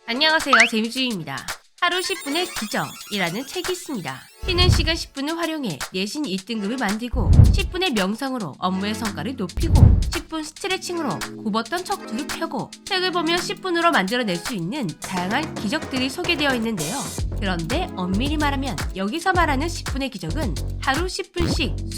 안녕하세요, 재미주입니다. 하루 10분의 기적이라는 책이 있습니다. 쉬는 시간 10분을 활용해 내신 1등급을 만들고 10분의 명상으로 업무의 성과를 높이고 10분 스트레칭으로 굽었던 척추를 펴고 책을 보면 10분으로 만들어낼 수 있는 다양한 기적들이 소개되어 있는데요. 그런데 엄밀히 말하면 여기서 말하는 10분의 기적은 하루 10분씩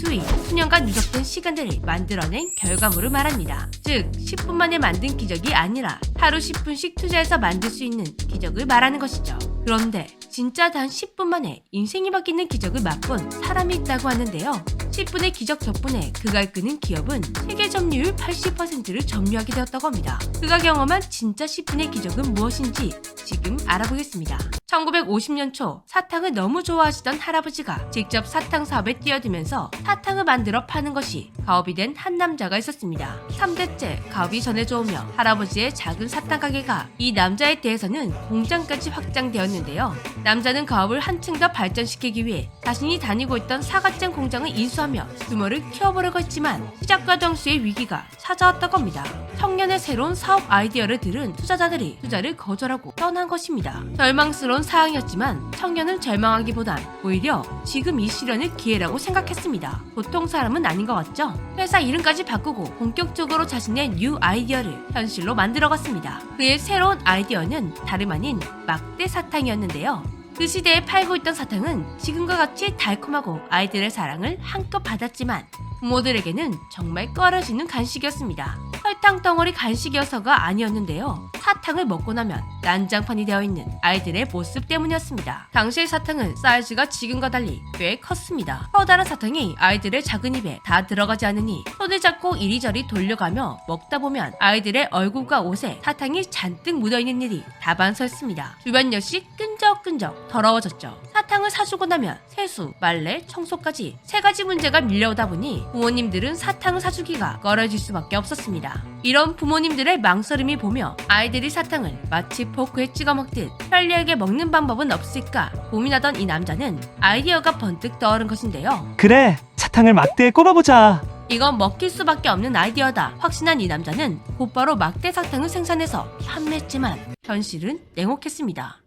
수년간 누적된 시간들을 만들어낸 결과물을 말합니다. 즉 10분 만에 만든 기적이 아니라 하루 10분씩 투자해서 만들 수 있는 기적을 말하는 것이죠. 그런데 진짜 단 10분 만에 인생이 바뀌는 기적을 맛본 사람이 있다고 하는데요. 10분의 기적 덕분에 그가 이끄는 기업은 세계 점유율 80%를 점유하게 되었다고 합니다. 그가 경험한 진짜 10분의 기적은 무엇인지 지금 알아보겠습니다. 1950년 초 사탕을 너무 좋아하시던 할아버지가 직접 사탕 사업에 뛰어들면서 사탕을 만들어 파는 것이 가업이 된 한 남자가 있었습니다. 3대째 가업이 전해져 오며 할아버지의 작은 사탕 가게가 이 남자에 대해서는 공장까지 확장되었는데요. 남자는 가업을 한층 더 발전시키기 위해 자신이 다니고 있던 사과잼 공장을 인수하며 규모를 키워보려고 했지만 시작과 동시에 위기가 찾아왔다고 합니다. 청년의 새로운 사업 아이디어를 들은 투자자들이 투자를 거절하고 떠난 것입니다. 절망스러운 상황이었지만 청년은 절망하기보단 오히려 지금 이 시련을 기회라고 생각했습니다. 보통 사람은 아닌 것 같죠? 회사 이름까지 바꾸고 본격적으로 자신의 뉴 아이디어를 현실로 만들어갔습니다. 그의 새로운 아이디어는 다름 아닌 막대 사탕이었는데요. 그 시대에 팔고 있던 사탕은 지금과 같이 달콤하고 아이들의 사랑을 한껏 받았지만 부모들에게는 정말 꺼려지는 간식이었습니다. 설탕 덩어리 간식이어서가 아니었는데요. 사탕을 먹고 나면 난장판이 되어 있는 아이들의 모습 때문이었습니다. 당시의 사탕은 사이즈가 지금과 달리 꽤 컸습니다. 커다란 사탕이 아이들의 작은 입에 다 들어가지 않으니 손을 잡고 이리저리 돌려가며 먹다 보면 아이들의 얼굴과 옷에 사탕이 잔뜩 묻어있는 일이 다반사였습니다. 주변 역시 끈적끈적 더러워졌죠. 사탕을 사주고 나면 세수, 빨래, 청소까지 3가지 문제가 밀려오다 보니 부모님들은 사탕을 사주기가 꺼려질 수밖에 없었습니다. 이런 부모님들의 망설임이 보며 아이들이 사탕을 마치 포크에 찍어 먹듯 편리하게 먹는 방법은 없을까 고민하던 이 남자는 아이디어가 번뜩 떠오른 것인데요. 그래, 사탕을 막대에 꼽아보자. 이건 먹힐 수밖에 없는 아이디어다 확신한 이 남자는 곧바로 막대 사탕을 생산해서 판매했지만 현실은 냉혹했습니다.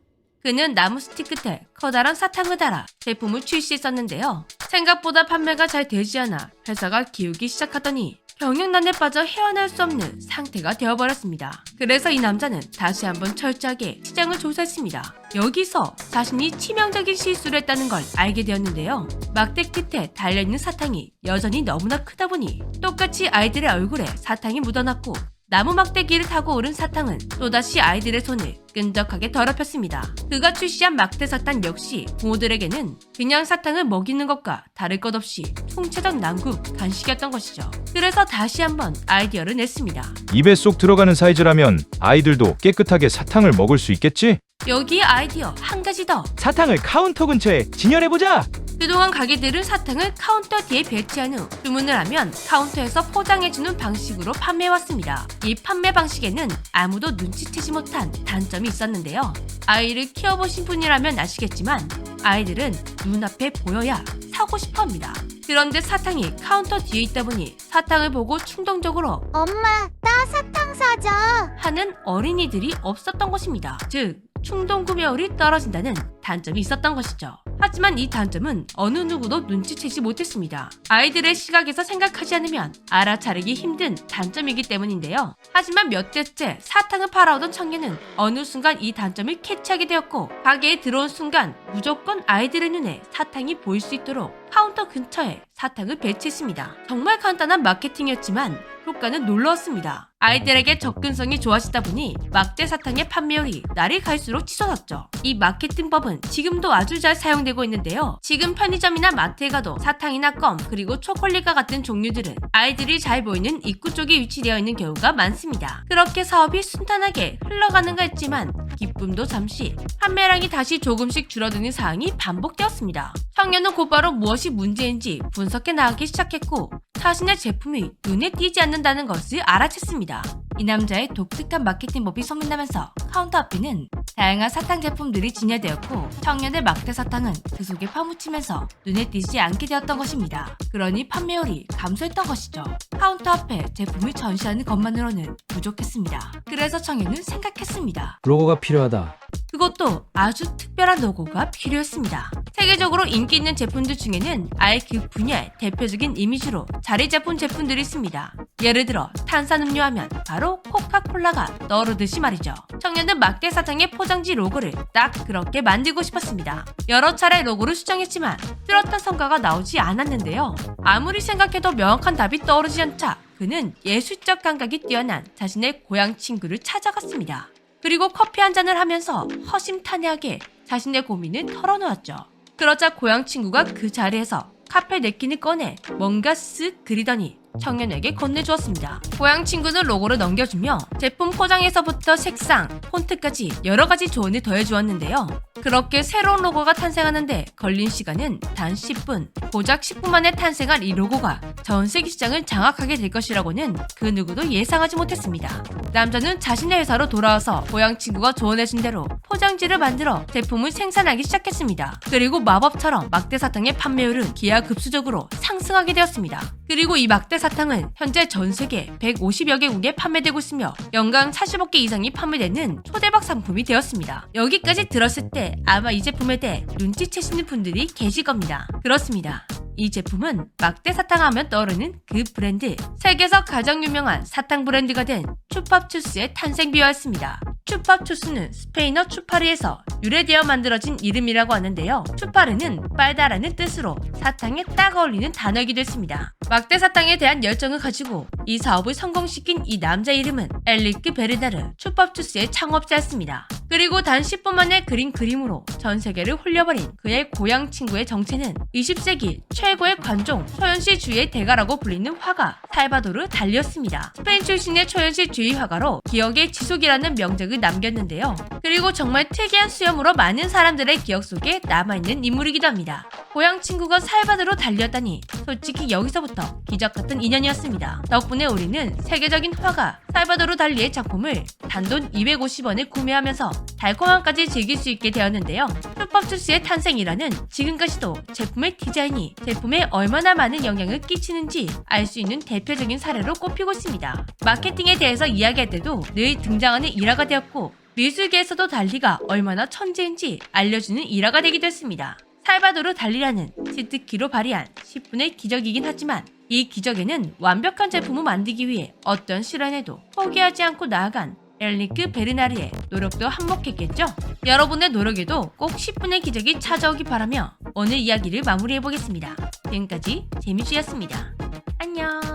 그는 나무 스틱 끝에 커다란 사탕을 달아 제품을 출시했었는데요. 생각보다 판매가 잘 되지 않아 회사가 기우기 시작하더니 경영난에 빠져 헤어날 수 없는 상태가 되어버렸습니다. 그래서 이 남자는 다시 한번 철저하게 시장을 조사했습니다. 여기서 자신이 치명적인 실수를 했다는 걸 알게 되었는데요. 막대 끝에 달려있는 사탕이 여전히 너무나 크다 보니 똑같이 아이들의 얼굴에 사탕이 묻어났고 나무 막대기를 타고 오른 사탕은 또다시 아이들의 손을 끈적하게 더럽혔습니다. 그가 출시한 막대 사탕 역시 부모들에게는 그냥 사탕을 먹이는 것과 다를 것 없이 총체적 난국 간식이었던 것이죠. 그래서 다시 한번 아이디어를 냈습니다. 입에 쏙 들어가는 사이즈라면 아이들도 깨끗하게 사탕을 먹을 수 있겠지? 여기에 아이디어 한 가지 더. 사탕을 카운터 근처에 진열해보자. 그동안 가게들은 사탕을 카운터 뒤에 배치한 후 주문을 하면 카운터에서 포장해주는 방식으로 판매해왔습니다. 이 판매 방식에는 아무도 눈치채지 못한 단점이 있었는데요. 아이를 키워보신 분이라면 아시겠지만 아이들은 눈앞에 보여야 사고 싶어합니다. 그런데 사탕이 카운터 뒤에 있다 보니 사탕을 보고 충동적으로 엄마, 나 사탕 사자. 하는 어린이들이 없었던 것입니다. 즉 충동 구매율이 떨어진다는 단점이 있었던 것이죠. 하지만 이 단점은 어느 누구도 눈치채지 못했습니다. 아이들의 시각에서 생각하지 않으면 알아차리기 힘든 단점이기 때문인데요. 하지만 몇 대째 사탕을 팔아오던 청년은 어느 순간 이 단점을 캐치하게 되었고 가게에 들어온 순간 무조건 아이들의 눈에 사탕이 보일 수 있도록 카운터 근처에 사탕을 배치했습니다. 정말 간단한 마케팅이었지만 효과는 놀라웠습니다. 아이들에게 접근성이 좋아지다 보니 막대 사탕의 판매율이 날이 갈수록 치솟았죠. 이 마케팅법은 지금도 아주 잘 사용되고 있는데요. 지금 편의점이나 마트에 가도 사탕이나 껌 그리고 초콜릿과 같은 종류들은 아이들이 잘 보이는 입구 쪽에 위치되어 있는 경우가 많습니다. 그렇게 사업이 순탄하게 흘러가는가 했지만 기쁨도 잠시 판매량이 다시 조금씩 줄어드는 상황이 반복되었습니다. 청년은 곧바로 무엇이 문제인지 분석해 나가기 시작했고 자신의 제품이 눈에 띄지 않는다는 것을 알아챘습니다. 이 남자의 독특한 마케팅법이 소문나면서 카운터 앞에는 다양한 사탕 제품들이 진열되었고 청년의 막대 사탕은 그 속에 파묻히면서 눈에 띄지 않게 되었던 것입니다. 그러니 판매율이 감소했던 것이죠. 카운터 앞에 제품을 전시하는 것만으로는 부족했습니다. 그래서 청년은 생각했습니다. 로고가 필요하다. 그것도 아주 특별한 로고가 필요했습니다. 세계적으로 인기 있는 제품들 중에는 아예 그 분야의 대표적인 이미지로 자리 잡은 제품들이 있습니다. 예를 들어 탄산음료 하면 바로 코카콜라가 떠오르듯이 말이죠. 청년은 막대 사탕의 포장지 로고를 딱 그렇게 만들고 싶었습니다. 여러 차례 로고를 수정했지만 뚜렷한 성과가 나오지 않았는데요. 아무리 생각해도 명확한 답이 떠오르지 않자 그는 예술적 감각이 뛰어난 자신의 고향 친구를 찾아갔습니다. 그리고 커피 한 잔을 하면서 허심탄회하게 자신의 고민을 털어놓았죠. 그러자 고향 친구가 그 자리에서 카페 냅킨을 꺼내 뭔가 쓱 그리더니 청년에게 건네주었습니다. 고향 친구는 로고를 넘겨주며 제품 포장에서부터 색상, 폰트까지 여러 가지 조언을 더해주었는데요. 그렇게 새로운 로고가 탄생하는데 걸린 시간은 단 10분. 고작 10분 만에 탄생한 이 로고가 전 세계 시장을 장악하게 될 것이라고는 그 누구도 예상하지 못했습니다. 남자는 자신의 회사로 돌아와서 고향 친구가 조언해준 대로 포장지를 만들어 제품을 생산하기 시작했습니다. 그리고 마법처럼 막대 사탕의 판매율은 기하급수적으로 상승하게 되었습니다. 그리고 이 막대 사탕은 현재 전 세계 150여 개국에 판매되고 있으며 연간 40억 개 이상이 판매되는 초대박 상품이 되었습니다. 여기까지 들었을 때 아마 이 제품에 대해 눈치채시는 분들이 계실 겁니다. 그렇습니다. 이 제품은 막대 사탕 하면 떠오르는 그 브랜드, 세계에서 가장 유명한 사탕 브랜드가 된 추팝추스의 탄생 비화였습니다. 추팝추스는 스페인어 추파르에서 유래되어 만들어진 이름이라고 하는데요. 추파르는 빨다라는 뜻으로 사탕에 딱 어울리는 단어이기도 했습니다. 막대 사탕에 대한 열정을 가지고 이 사업을 성공시킨 이 남자 이름은 엘리크 베르나르, 추팝추스의 창업자였습니다. 그리고 단 10분 만에 그린 그림으로 전 세계를 홀려버린 그의 고향 친구의 정체는 20세기 최고의 관종 초현실주의의 대가라고 불리는 화가 살바도르 달리였습니다. 스페인 출신의 초현실주의 화가로 기억의 지속이라는 명작을 남겼는데요. 그리고 정말 특이한 수염으로 많은 사람들의 기억 속에 남아있는 인물이기도 합니다. 고향 친구가 살바도르 달리였다니 솔직히 여기서부터 기적 같은 인연이었습니다. 덕분에 우리는 세계적인 화가 살바도르 달리의 작품을 단돈 250원에 구매하면서 달콤함까지 즐길 수 있게 되었는데요. 추팝추스의 탄생이라는 지금까지도 제품의 디자인이 제품에 얼마나 많은 영향을 끼치는지 알 수 있는 대표적인 사례로 꼽히고 있습니다. 마케팅에 대해서 이야기할 때도 늘 등장하는 일화가 되었고 미술계에서도 달리가 얼마나 천재인지 알려주는 일화가 되기도 했습니다. 살바도르 달리라는 치트키로 발휘한 10분의 기적이긴 하지만 이 기적에는 완벽한 제품을 만들기 위해 어떤 시련에도 포기하지 않고 나아간 엘리크 베르나르의 노력도 한몫했겠죠? 여러분의 노력에도 꼭 10분의 기적이 찾아오기 바라며 오늘 이야기를 마무리해보겠습니다. 지금까지 재미쥐였습니다. 안녕.